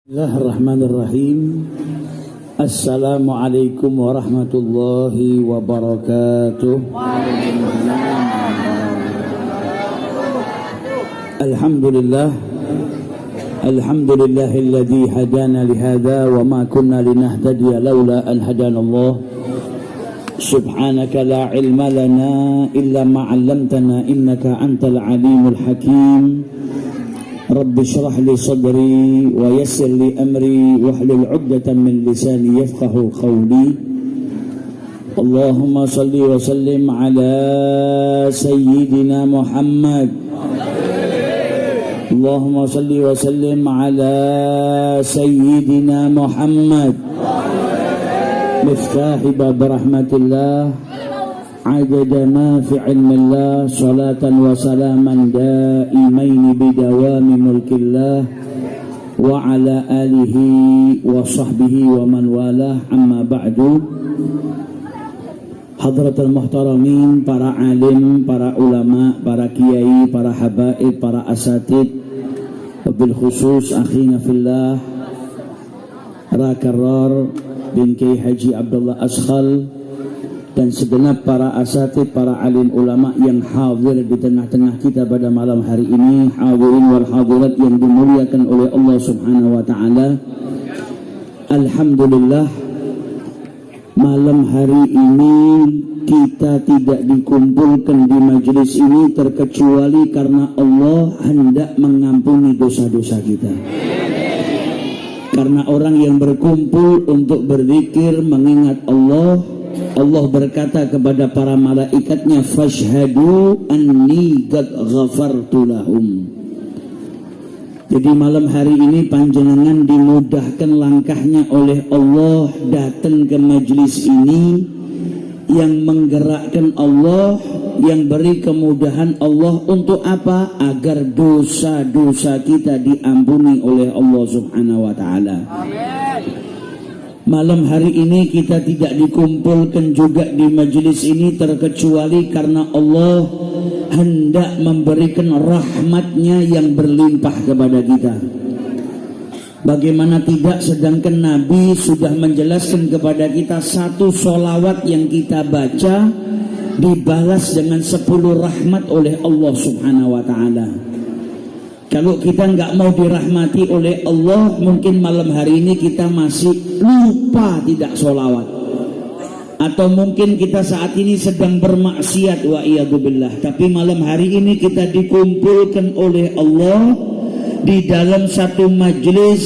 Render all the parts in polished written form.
Bismillahirrahmanirrahim. Assalamualaikum warahmatullahi wabarakatuh. Alhamdulillah. Alhamdulillahilladzi hadana lihada wa ma kunna linahtadiya laula an hadana Allah. Subhanaka la ilma lana illa ma 'allamtana innaka antal alimul hakim. Rabbi syrah li sadri wa yassir li amri wahlul 'uqdatam min lisani yafqahu qawli. Allahumma salli wa sallim ala sayyidina Muhammad. Allahumma salli wa sallim ala sayyidina Muhammad. Miftahi bab rahmatillah عدد ما في علم الله صلاة وسلاما دائمين بدوام ملك الله وعلى آله وصحبه ومن والاه أما بعد. Hadratul muhtaramin, para alim, para ulama, para kiai, para habaib, para asatid, wabil khusus akhina fillah Rakarar bin Kiai Haji Abdullah Askhal dan segenap para asatid, para alim ulama yang hadir di tengah-tengah kita pada malam hari ini, hadirin wal hadirat yang dimuliakan oleh Allah Subhanahu wa taala. Alhamdulillah, malam hari ini kita tidak dikumpulkan di majelis ini terkecuali karena Allah hendak mengampuni dosa-dosa kita. Karena orang yang berkumpul untuk berzikir mengingat Allah, Allah berkata kepada para malaikatnya, fashhadu anni qad ghafartu lahum. Jadi malam hari ini panjenengan dimudahkan langkahnya oleh Allah datang ke majlis ini, yang menggerakkan Allah, yang beri kemudahan Allah untuk apa? Agar dosa-dosa kita diampuni oleh Allah Subhanahu wa taala. Malam hari ini kita tidak dikumpulkan juga di majelis ini terkecuali karena Allah hendak memberikan rahmatnya yang berlimpah kepada kita. Bagaimana tidak, sedangkan Nabi sudah menjelaskan kepada kita satu sholawat yang kita baca dibalas dengan 10 rahmat oleh Allah Subhanahu wa ta'ala. Kalau kita nggak mau dirahmati oleh Allah, mungkin malam hari ini kita masih lupa tidak sholawat. Atau mungkin kita saat ini sedang bermaksiat, wa iyadzubillah. Tapi malam hari ini kita dikumpulkan oleh Allah di dalam satu majlis,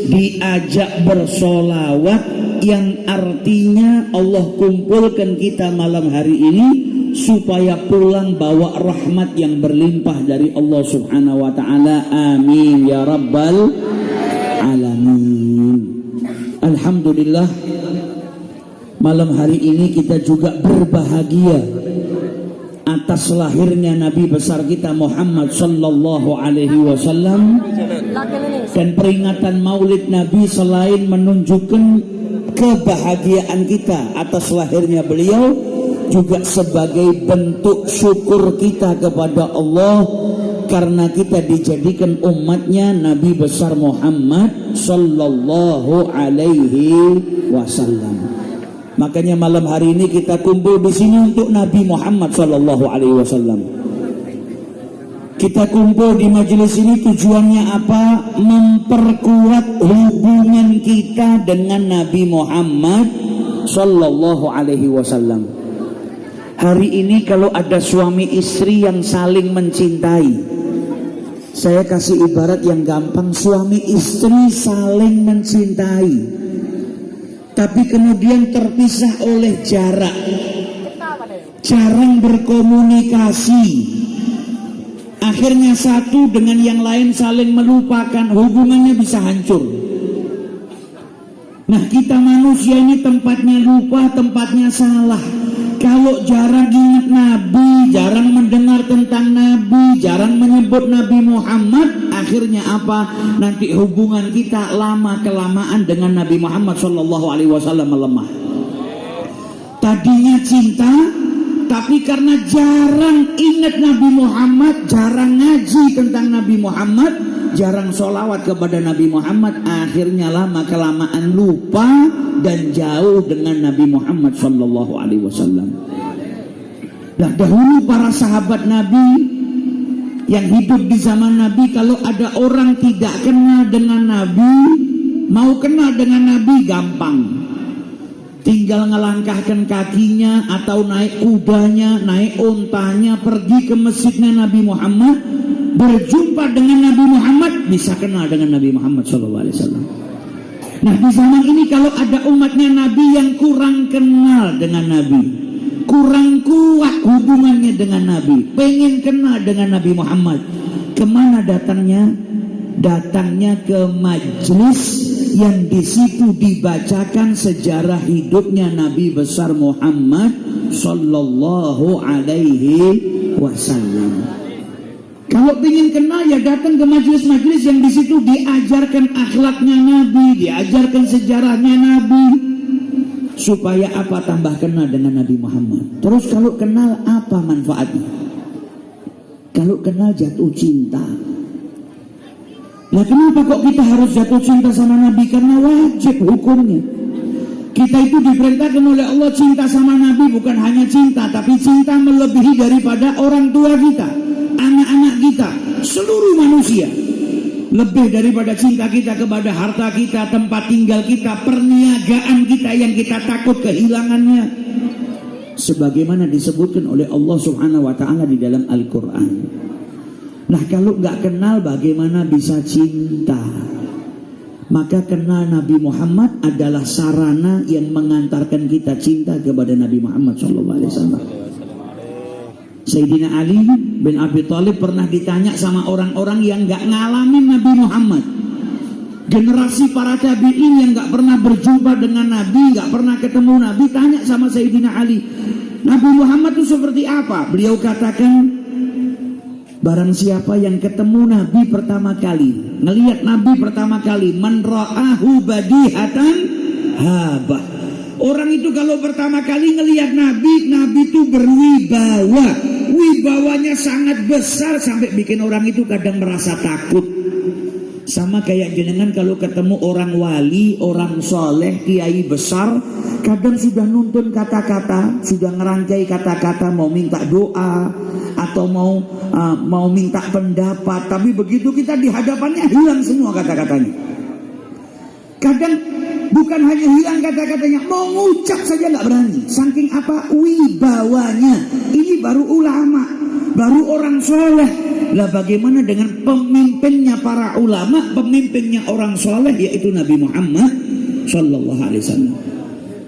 diajak bersolawat, yang artinya Allah kumpulkan kita malam hari ini supaya pulang bawa rahmat yang berlimpah dari Allah Subhanahu wa ta'ala. Amin ya rabbal alamin. Alhamdulillah, malam hari ini kita juga berbahagia atas lahirnya Nabi besar kita Muhammad sallallahu alaihi wasallam. Dan peringatan Maulid Nabi selain menunjukkan kebahagiaan kita atas lahirnya beliau, juga sebagai bentuk syukur kita kepada Allah karena kita dijadikan umatnya Nabi besar Muhammad sallallahu alaihi wasallam. Makanya malam hari ini kita kumpul di sini untuk Nabi Muhammad sallallahu alaihi wasallam. Kita kumpul di majelis ini tujuannya apa? Memperkuat hubungan kita dengan Nabi Muhammad sallallahu alaihi wasallam. Hari ini kalau ada suami istri yang saling mencintai, saya kasih ibarat yang gampang, suami istri saling mencintai, tapi kemudian terpisah oleh jarak, jarang berkomunikasi, akhirnya satu dengan yang lain saling melupakan, hubungannya bisa hancur. Nah, kita manusia ini tempatnya lupa, tempatnya salah. Kalau jarang ingat Nabi, jarang mendengar tentang Nabi, jarang menyebut Nabi Muhammad, akhirnya apa? Nanti hubungan kita lama-kelamaan dengan Nabi Muhammad SAW melemah. Tadinya cinta, tapi karena jarang ingat Nabi Muhammad, jarang ngaji tentang Nabi Muhammad, jarang sholawat kepada Nabi Muhammad, akhirnya lama-kelamaan lupa dan jauh dengan Nabi Muhammad Sallallahu Alaihi Wasallam. Nah, dahulu para sahabat Nabi yang hidup di zaman Nabi, kalau ada orang tidak kenal dengan Nabi, mau kenal dengan Nabi gampang. Tinggal ngelangkahkan kakinya atau naik kudanya, naik ontanya, pergi ke masjidnya Nabi Muhammad, berjumpa dengan Nabi Muhammad, bisa kenal dengan Nabi Muhammad SAW. Nah, di zaman ini kalau ada umatnya Nabi yang kurang kenal dengan Nabi, kurang kuat hubungannya dengan Nabi, pengen kenal dengan Nabi Muhammad, kemana datangnya? Datangnya ke majelis yang di situ dibacakan sejarah hidupnya Nabi besar Muhammad Sallallahu Alaihi Wasallam. Kalau ingin kenal ya datang ke majelis-majelis yang di situ diajarkan akhlaknya Nabi, diajarkan sejarahnya Nabi, supaya apa? Tambah kenal dengan Nabi Muhammad. Terus kalau kenal apa manfaatnya? Kalau kenal jatuh cinta. Nah, kenapa kok kita harus jatuh cinta sama Nabi? Karena wajib hukumnya. Kita itu diperintahkan oleh Allah cinta sama Nabi, bukan hanya cinta, tapi cinta melebihi daripada orang tua kita, anak-anak kita, seluruh manusia. Lebih daripada cinta kita kepada harta kita, tempat tinggal kita, perniagaan kita yang kita takut kehilangannya. Sebagaimana disebutkan oleh Allah Subhanahu wa Ta'ala di dalam Al-Quran. Nah, kalau nggak kenal bagaimana bisa cinta? Maka kenal Nabi Muhammad adalah sarana yang mengantarkan kita cinta kepada Nabi Muhammad SAW. Sayyidina Ali bin Abi Thalib pernah ditanya sama orang-orang yang nggak ngalamin Nabi Muhammad. Generasi para tabi'in yang nggak pernah berjumpa dengan Nabi, nggak pernah ketemu Nabi, tanya sama Sayyidina Ali, Nabi Muhammad itu seperti apa? Beliau katakan, barang siapa yang ketemu Nabi pertama kali, ngelihat Nabi pertama kali, man ra'ahu badihatan habah. Orang itu kalau pertama kali ngelihat Nabi, Nabi itu berwibawa, wibawanya sangat besar sampai bikin orang itu kadang merasa takut. Sama kayak jenengan kalau ketemu orang wali, orang soleh, kiai besar, kadang sudah nuntun kata-kata, sudah ngerangkai kata-kata, mau minta doa atau mau minta pendapat, tapi begitu kita di hadapannya hilang semua kata-katanya. Kadang bukan hanya hilang kata-katanya, mau ngucap saja nggak berani. Saking apa? Wibawanya. Ini baru ulama, baru orang soleh. Lah bagaimana dengan pemimpinnya para ulama, pemimpinnya orang soleh, yaitu Nabi Muhammad Sallallahu Alaihi Wasallam.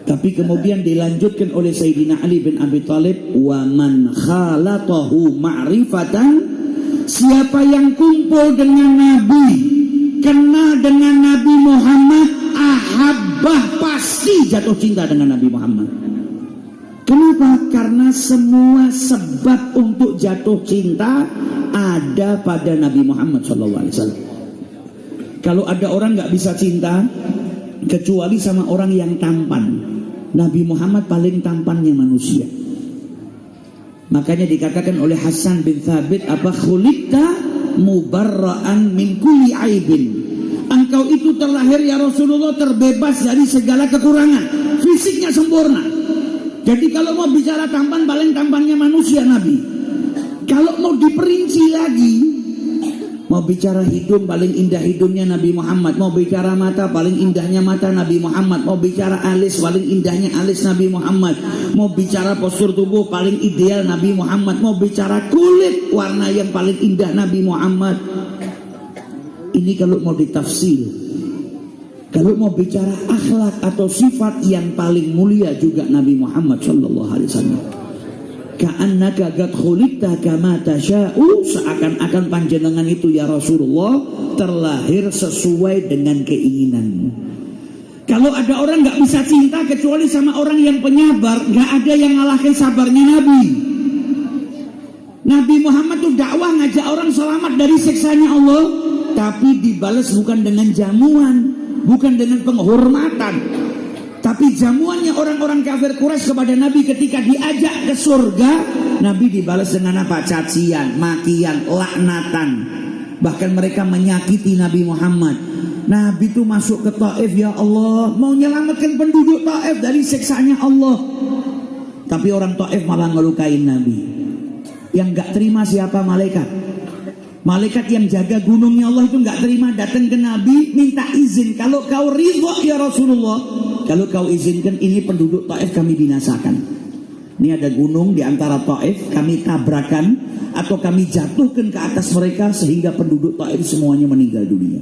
Tapi kemudian dilanjutkan oleh Sayyidina Ali bin Abi Thalib, wa man khalatahu ma'rifatan, siapa yang kumpul dengan Nabi, kenal dengan Nabi Muhammad, ahabbah, pasti jatuh cinta dengan Nabi Muhammad. Kenapa? Karena semua sebab untuk jatuh cinta ada pada Nabi Muhammad SAW. Kalau ada orang nggak bisa cinta kecuali sama orang yang tampan, Nabi Muhammad paling tampannya manusia. Makanya dikatakan oleh Hasan bin Thabit, apa khuliqta mubarra'an min kulli aibin. Engkau itu terlahir ya Rasulullah terbebas dari segala kekurangan, fisiknya sempurna. Jadi kalau mau bicara tampan, paling tampannya manusia Nabi. Kalau mau diperinci lagi, mau bicara hidung, paling indah hidungnya Nabi Muhammad. Mau bicara mata, paling indahnya mata Nabi Muhammad. Mau bicara alis, paling indahnya alis Nabi Muhammad. Mau bicara postur tubuh, paling ideal Nabi Muhammad. Mau bicara kulit, warna yang paling indah Nabi Muhammad. Ini kalau mau ditafsir. Kalau mau bicara akhlak atau sifat, yang paling mulia juga Nabi Muhammad Sallallahu Alaihi Wasallam. Ka'annaka qad khuliqta kama tasha'u, seakan-akan panjenengan itu ya Rasulullah terlahir sesuai dengan keinginan. Kalau ada orang nggak bisa cinta kecuali sama orang yang penyabar, nggak ada yang ngalahkan sabarnya Nabi. Nabi Muhammad tuh dakwah ngajak orang selamat dari siksanya Allah, tapi dibalas bukan dengan jamuan, bukan dengan penghormatan, tapi jamuannya orang-orang kafir Quraisy kepada Nabi ketika diajak ke surga, Nabi dibalas dengan apa? Cacian, makian, laknatan. Bahkan mereka menyakiti Nabi Muhammad. Nabi itu masuk ke Taif, ya Allah, mau menyelamatkan penduduk Taif dari siksanya Allah. Tapi orang Taif malah ngelukain Nabi. Yang gak terima siapa? Malaikat. Malaikat yang jaga gunungnya Allah itu gak terima, datang ke Nabi minta izin. Kalau kau ridho ya Rasulullah, kalau kau izinkan ini penduduk Taif kami binasakan. Ini ada gunung di antara Taif, kami tabrakan atau kami jatuhkan ke atas mereka sehingga penduduk Taif semuanya meninggal dunia.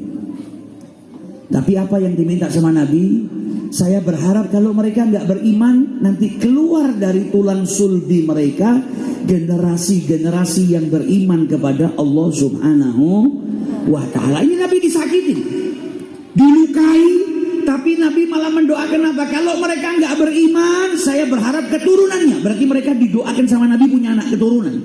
Tapi apa yang diminta sama Nabi? Saya berharap kalau mereka nggak beriman, nanti keluar dari tulang sulbi mereka generasi-generasi yang beriman kepada Allah Subhanahu wa Ta'ala. Ini Nabi disakitin, dilukai, tapi Nabi malah mendoakan apa? Kalau mereka nggak beriman, saya berharap keturunannya. Berarti mereka didoakan sama Nabi punya anak keturunan.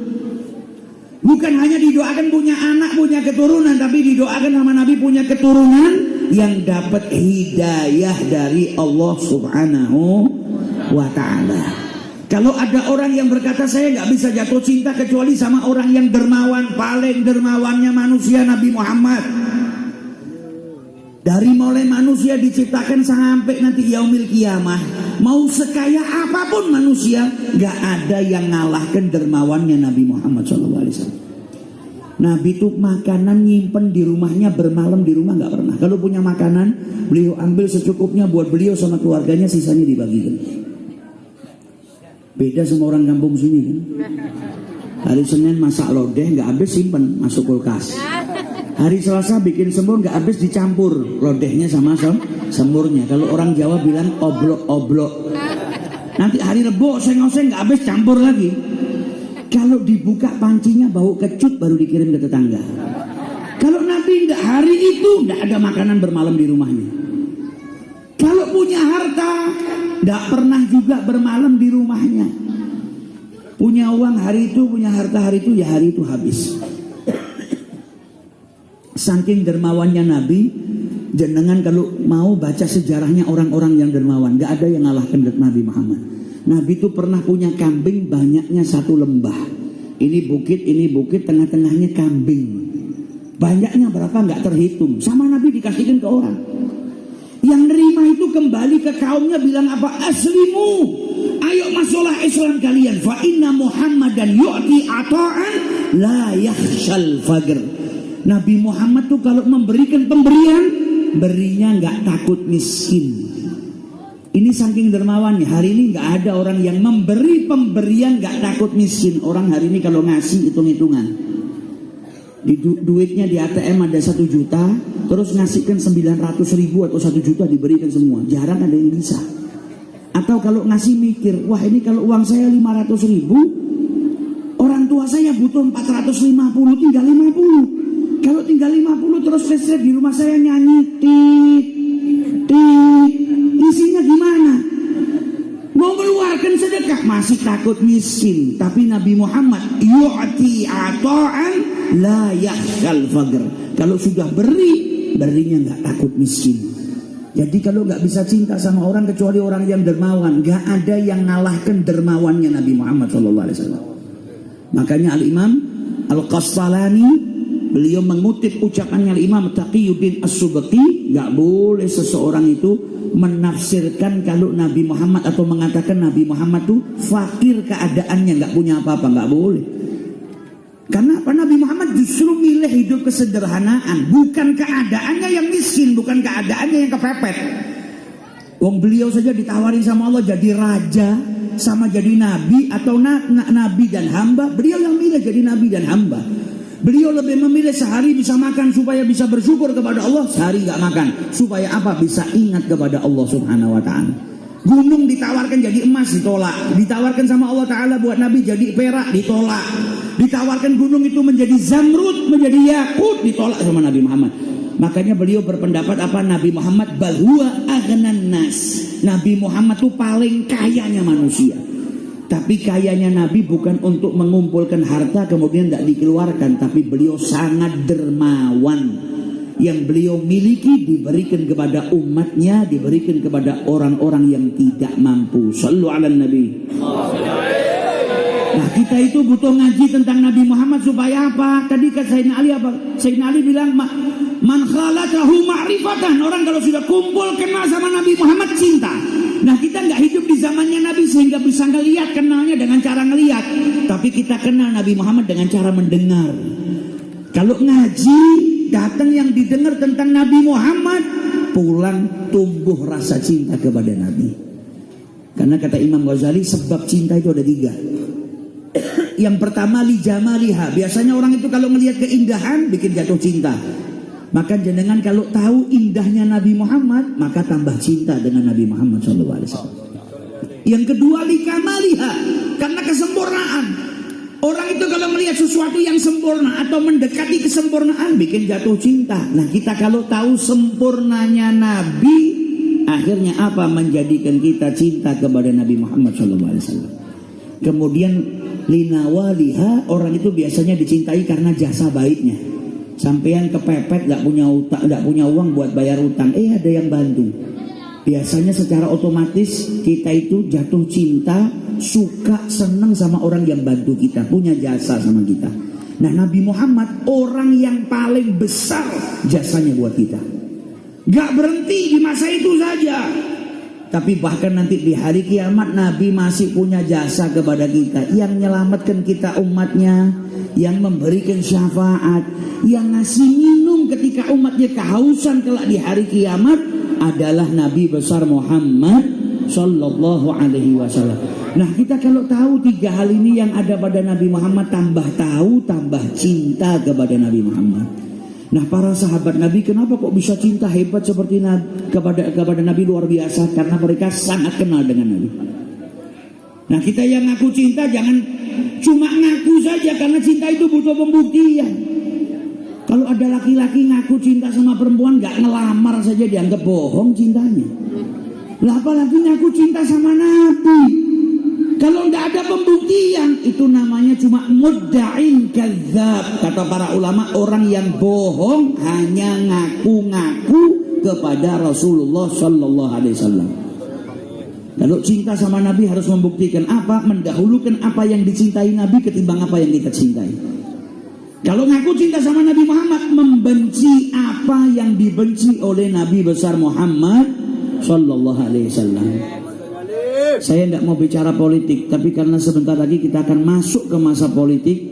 Bukan hanya didoakan punya anak, punya keturunan, tapi didoakan sama Nabi punya keturunan yang dapat hidayah dari Allah Subhanahu wa Ta'ala. Kalau ada orang yang berkata saya nggak bisa jatuh cinta kecuali sama orang yang dermawan, paling dermawannya manusia Nabi Muhammad. Dari mulai manusia diciptakan sampai nanti yaumil kiamah, mau sekaya apapun manusia, nggak ada yang ngalahkan dermawannya Nabi Muhammad SAW. Nabi itu makanan nyimpen di rumahnya, bermalam di rumah nggak pernah. Kalau punya makanan, beliau ambil secukupnya buat beliau sama keluarganya, sisanya dibagikan. Beda sama orang kampung sini kan. Hari Senin masak lodeh nggak habis, simpen masuk kulkas. Hari Selasa bikin semur nggak habis, dicampur lodehnya sama semurnya. Kalau orang Jawa bilang oblok-oblok. Nanti hari Rebo oseng-oseng nggak habis, campur lagi. Kalau dibuka pancinya bau kecut, baru dikirim ke tetangga. Kalau Nabi nggak, hari itu nggak ada makanan bermalam di rumahnya. Kalau punya harta, nggak pernah juga bermalam di rumahnya. Punya uang hari itu, punya harta hari itu, ya hari itu habis. Saking dermawannya Nabi, jenengan kalau mau baca sejarahnya orang-orang yang dermawan, gak ada yang ngalahkan Nabi Muhammad. Nabi itu pernah punya kambing banyaknya satu lembah. Ini bukit, tengah-tengahnya kambing. Banyaknya berapa gak terhitung. Sama Nabi dikasihkan ke orang. Yang nerima itu kembali ke kaumnya bilang apa? Aslimu, ayo masuklah Islam kalian. Fa inna Muhammadan yu'ti ata'an la yakhshal fagr. Nabi Muhammad tuh kalau memberikan pemberian, berinya nggak takut miskin. Ini saking dermawannya. Hari ini nggak ada orang yang memberi pemberian nggak takut miskin. Orang hari ini kalau ngasih hitung-hitungan. Di duitnya di ATM ada 1 juta, terus ngasihkan 900.000 atau 1 juta diberikan semua. Jarang ada yang bisa. Atau kalau ngasih mikir, wah ini kalau uang saya 500.000, orang tua saya butuh 450, tinggal 50. Kalau tinggal 50 terus listrik di rumah saya nyanyi tit, tit, isinya gimana? Mau mengeluarkan sedekah masih takut miskin. Tapi Nabi Muhammad yu'ti ata'an la yakhshal fagr. Kalau sudah berinya nggak takut miskin. Jadi kalau nggak bisa cinta sama orang kecuali orang yang dermawan, nggak ada yang ngalahkan dermawannya Nabi Muhammad SAW. Makanya Al-Imam Al-Qastalani, beliau mengutip ucapannya Imam Taqiyuddin As-Subki, gak boleh seseorang itu menafsirkan kalau Nabi Muhammad atau mengatakan Nabi Muhammad itu fakir keadaannya, gak punya apa-apa, gak boleh. Karena apa? Nabi Muhammad justru milih hidup kesederhanaan, bukan keadaannya yang miskin, bukan keadaannya yang kepepet. Wong beliau saja ditawarin sama Allah jadi raja sama jadi nabi atau nabi dan hamba, beliau yang milih jadi nabi dan hamba. Beliau lebih memilih sehari bisa makan supaya bisa bersyukur kepada Allah, sehari nggak makan supaya apa? Bisa ingat kepada Allah Subhanahu wa Ta'ala. Gunung ditawarkan jadi emas, ditolak. Ditawarkan sama Allah Ta'ala buat Nabi jadi perak, ditolak. Ditawarkan gunung itu menjadi zamrud, menjadi yakut, ditolak sama Nabi Muhammad. Makanya beliau berpendapat apa? Nabi Muhammad balhuwa aghnan nas. Nabi Muhammad itu paling kayanya manusia. Tapi kayanya Nabi bukan untuk mengumpulkan harta kemudian tidak dikeluarkan, tapi beliau sangat dermawan. Yang beliau miliki diberikan kepada umatnya, diberikan kepada orang-orang yang tidak mampu. Sallu ala Nabi. Nah kita itu butuh ngaji tentang Nabi Muhammad supaya apa? Tadi kan Sayyidina Ali apa? Sayyidina Ali bilang man khalatahu ma'rifatan. Orang kalau sudah kumpul kenal sama Nabi Muhammad cinta. Nah kita nggak hidup di zamannya Nabi sehingga bisa ngelihat, kenalnya dengan cara ngelihat. Tapi kita kenal Nabi Muhammad dengan cara mendengar. Kalau ngaji datang yang didengar tentang Nabi Muhammad, pulang tumbuh rasa cinta kepada Nabi. Karena kata Imam Ghazali sebab cinta itu ada 3. Yang pertama li jamaliha. Biasanya orang itu kalau melihat keindahan bikin jatuh cinta. Maka jenengan kalau tahu indahnya Nabi Muhammad, maka tambah cinta dengan Nabi Muhammad SAW. Yang kedua li kamaliha, karena kesempurnaan. Orang itu kalau melihat sesuatu yang sempurna atau mendekati kesempurnaan bikin jatuh cinta. Nah kita kalau tahu sempurnanya Nabi, akhirnya apa? Menjadikan kita cinta kepada Nabi Muhammad SAW. Kemudian linawaliha, orang itu biasanya dicintai karena jasa baiknya. Sampean kepepet, gak punya uang buat bayar utang, ada yang bantu. Biasanya secara otomatis kita itu jatuh cinta, suka, senang sama orang yang bantu kita, punya jasa sama kita. Nah Nabi Muhammad orang yang paling besar jasanya buat kita. Gak berhenti di masa itu saja, tapi bahkan nanti di hari kiamat Nabi masih punya jasa kepada kita, yang menyelamatkan kita umatnya, yang memberikan syafaat, yang ngasih minum ketika umatnya kehausan kelak di hari kiamat adalah Nabi besar Muhammad Sallallahu Alaihi Wasallam. Nah kita kalau tahu 3 hal ini yang ada pada Nabi Muhammad, tambah tahu, tambah cinta kepada Nabi Muhammad. Nah para sahabat Nabi kenapa kok bisa cinta hebat seperti kepada Nabi, luar biasa? Karena mereka sangat kenal dengan Nabi. Nah kita yang ngaku cinta jangan cuma ngaku saja, karena cinta itu butuh pembuktian. Kalau ada laki-laki ngaku cinta sama perempuan gak ngelamar saja dianggap bohong cintanya. Lah apalagi ngaku cinta sama Nabi. Kalau nggak ada pembuktian, itu namanya cuma mudda'in kadzab. Kata para ulama, orang yang bohong hanya ngaku-ngaku kepada Rasulullah Sallallahu Alaihi Wasallam. Kalau cinta sama Nabi harus membuktikan apa? Mendahulukan apa yang dicintai Nabi ketimbang apa yang kita cintai. Kalau ngaku cinta sama Nabi Muhammad, membenci apa yang dibenci oleh Nabi besar Muhammad Sallallahu Alaihi Wasallam. Saya tidak mau bicara politik, tapi karena sebentar lagi kita akan masuk ke masa politik,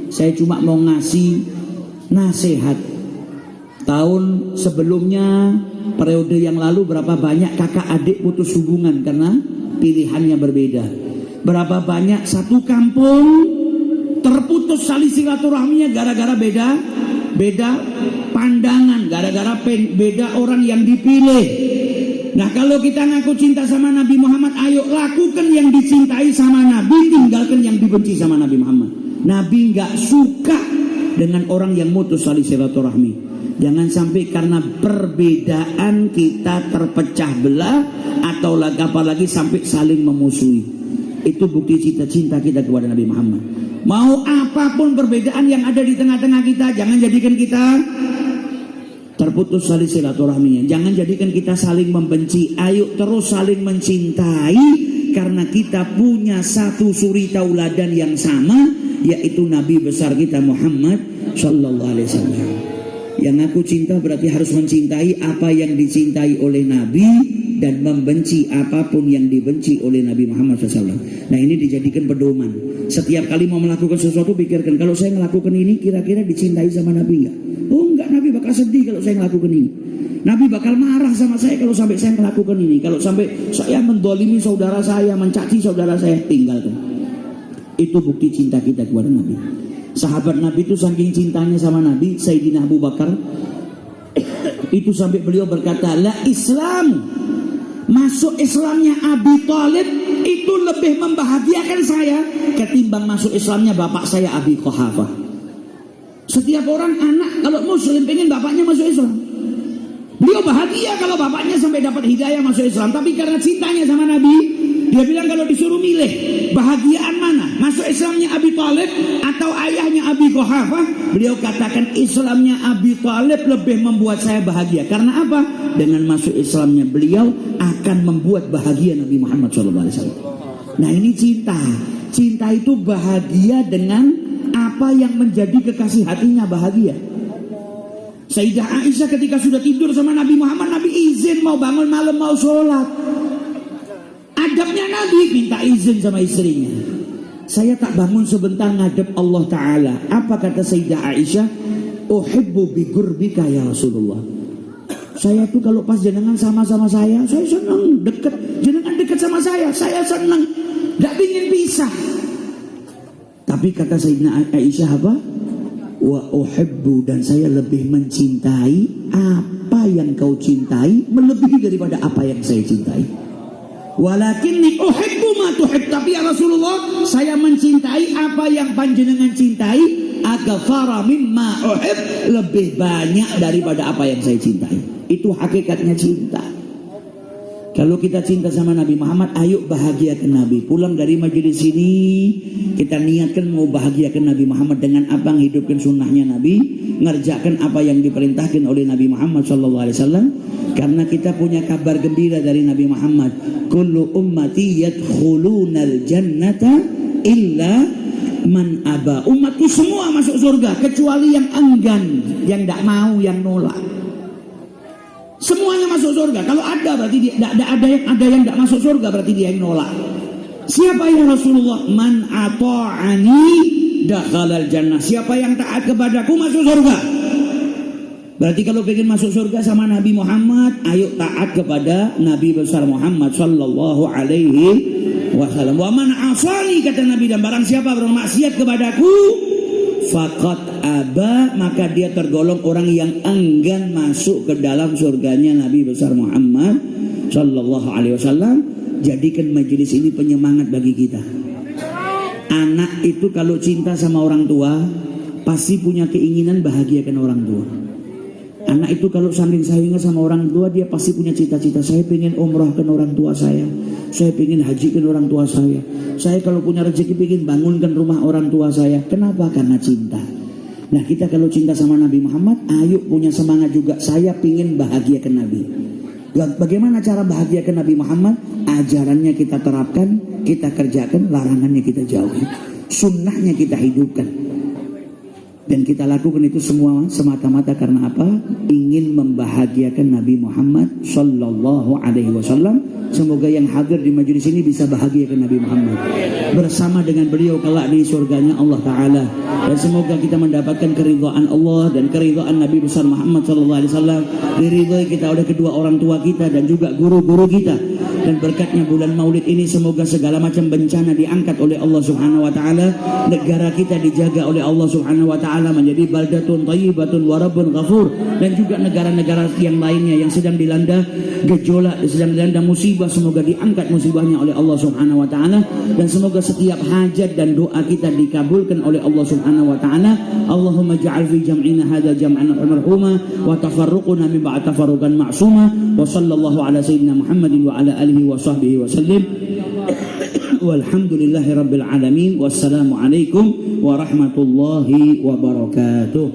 saya cuma mau ngasih nasihat. Tahun sebelumnya, periode yang lalu, berapa banyak kakak adik putus hubungan karena pilihannya berbeda. Berapa banyak satu kampung terputus tali silaturahminya gara-gara beda pandangan, gara-gara beda orang yang dipilih. Nah kalau kita ngaku cinta sama Nabi Muhammad, ayo lakukan yang dicintai sama Nabi, tinggalkan yang dibenci sama Nabi Muhammad. Nabi nggak suka dengan orang yang mutus tali silaturahmi. Jangan sampai karena perbedaan kita terpecah belah, atau apalagi sampai saling memusuhi. Itu bukti cinta kita kepada Nabi Muhammad. Mau apapun perbedaan yang ada di tengah-tengah kita, jangan jadikan kita terputus tali silaturahminya. Jangan jadikan kita saling membenci. Ayo terus saling mencintai, karena kita punya satu suri tauladan yang sama, yaitu Nabi besar kita Muhammad Sallallahu Alaihi Wasallam. Yang aku cinta berarti harus mencintai apa yang dicintai oleh Nabi dan membenci apapun yang dibenci oleh Nabi Muhammad SAW. Nah ini dijadikan pedoman. Setiap kali mau melakukan sesuatu, pikirkan, kalau saya melakukan ini kira-kira dicintai sama Nabi enggak? Oh enggak, Nabi bakal sedih kalau saya melakukan ini. Nabi bakal marah sama saya kalau sampai saya melakukan ini. Kalau sampai saya mendolimi saudara saya, mencaci saudara saya, tinggalkan. Itu bukti cinta kita kepada Nabi. Sahabat Nabi itu saking cintanya sama Nabi, Sayyidina Abu Bakar itu sampai beliau berkata, la Islam, masuk Islamnya Abi Thalib itu lebih membahagiakan saya ketimbang masuk Islamnya bapak saya Abi Quhafah. Setiap orang anak kalau muslim pengen bapaknya masuk Islam. Beliau bahagia kalau bapaknya sampai dapat hidayah masuk Islam. Tapi karena cintanya sama Nabi, dia bilang kalau disuruh milih bahagiaan mana, masuk Islamnya Abi Thalib atau ayahnya Abi Quhafah, beliau katakan Islamnya Abi Thalib lebih membuat saya bahagia. Karena apa? Dengan masuk Islamnya beliau akan membuat bahagia Nabi Muhammad SAW. Nah ini cinta. Cinta itu bahagia dengan apa yang menjadi kekasih hatinya bahagia. Sayyidah Aisyah ketika sudah tidur sama Nabi Muhammad, Nabi izin mau bangun malam mau sholat. Adabnya Nabi minta izin sama istrinya. Saya tak bangun sebentar ngadep Allah Ta'ala. Apa kata Sayyidah Aisyah? Uhibbu bigurbika ya Rasulullah. Saya tuh kalau pas jenengan sama-sama saya senang deket. Jenengan deket sama saya senang. Gak ingin pisah. Tapi kata Sayyidina Aisyah apa? Wa uhibbu, dan saya lebih mencintai apa yang kau cintai melebihi daripada apa yang saya cintai. Walakinni uhibbu ma tuhib, tapi ya Rasulullah saya mencintai apa yang panjenengan cintai akthara mimma uhib, lebih banyak daripada apa yang saya cintai. Itu hakikatnya cinta. Kalau kita cinta sama Nabi Muhammad, ayo bahagiakan Nabi. Pulang dari majelis ini, kita niatkan mau bahagiakan Nabi Muhammad dengan apa? Menghidupkan sunnahnya Nabi, ngerjakan apa yang diperintahkan oleh Nabi Muhammad SAW. Karena kita punya kabar gembira dari Nabi Muhammad. Kullu ummati yadkhulunal jannata illa man aba. Umatku semua masuk surga kecuali yang enggan, yang tidak mau, yang nolak. Semuanya masuk surga. Kalau ada berarti dia ada yang tidak masuk surga, berarti dia yang nolak. Siapa ya Rasulullah? Man ata'ani dakhalal jannah. Siapa yang taat kepadaku masuk surga. Berarti kalau pengen masuk surga sama Nabi Muhammad, ayo taat kepada Nabi besar Muhammad sallallahu alaihi wasallam. Wa man asani, kata Nabi, dan barang siapa bermaksiat kepadaku, faqad aba, maka dia tergolong orang yang enggan masuk ke dalam surganya Nabi besar Muhammad sallallahu alaihi wasallam. Jadikan majelis ini penyemangat bagi kita. Anak itu kalau cinta sama orang tua pasti punya keinginan bahagiakan orang tua. Anak itu kalau saking sayangnya sama orang tua, dia pasti punya cita-cita. Saya pengen umrahkan orang tua saya pengen hajikan orang tua saya kalau punya rezeki pengen bangunkan rumah orang tua saya. Kenapa? Karena cinta. Nah, kita kalau cinta sama Nabi Muhammad, ayo punya semangat juga. Saya pengen bahagiakan Nabi. Bagaimana cara bahagiakan Nabi Muhammad? Ajarannya kita terapkan, kita kerjakan, larangannya kita jauhi, sunnahnya kita hidupkan. Dan kita lakukan itu semua semata-mata karena apa? Ingin membahagiakan Nabi Muhammad sallallahu alaihi wasallam. Semoga yang hadir di majelis ini bisa bahagiakan Nabi Muhammad bersama dengan beliau kelak di surganya Allah Ta'ala. Dan semoga kita mendapatkan keridhaan Allah dan keridhaan Nabi besar Muhammad sallallahu alaihi wasallam. Diridhai kita oleh kedua orang tua kita dan juga guru-guru kita. Dan berkatnya bulan Maulid ini semoga segala macam bencana diangkat oleh Allah Subhanahu wa Ta'ala. Negara kita dijaga oleh Allah Subhanahu wa Ta'ala menjadi baldatun thayyibatun wa rabbun ghafur. Dan juga negara-negara yang lainnya yang sedang dilanda gejolak, sedang dilanda musibah, semoga diangkat musibahnya oleh Allah Subhanahu wa Ta'ala. Dan semoga setiap hajat dan doa kita dikabulkan oleh Allah Subhanahu wa Ta'ala. Allahumma ja'al fi jam'ina hadza jam'an marhuma wa tafarruquna min ba'd tafarruqan ma'suma. Wa sallallahu ala sayyidina Muhammadin wa ala alihi wa sahbihi wa sallim. Walhamdulillahi rabbil alamin. Wassalamu alaikum warahmatullahi wabarakatuh.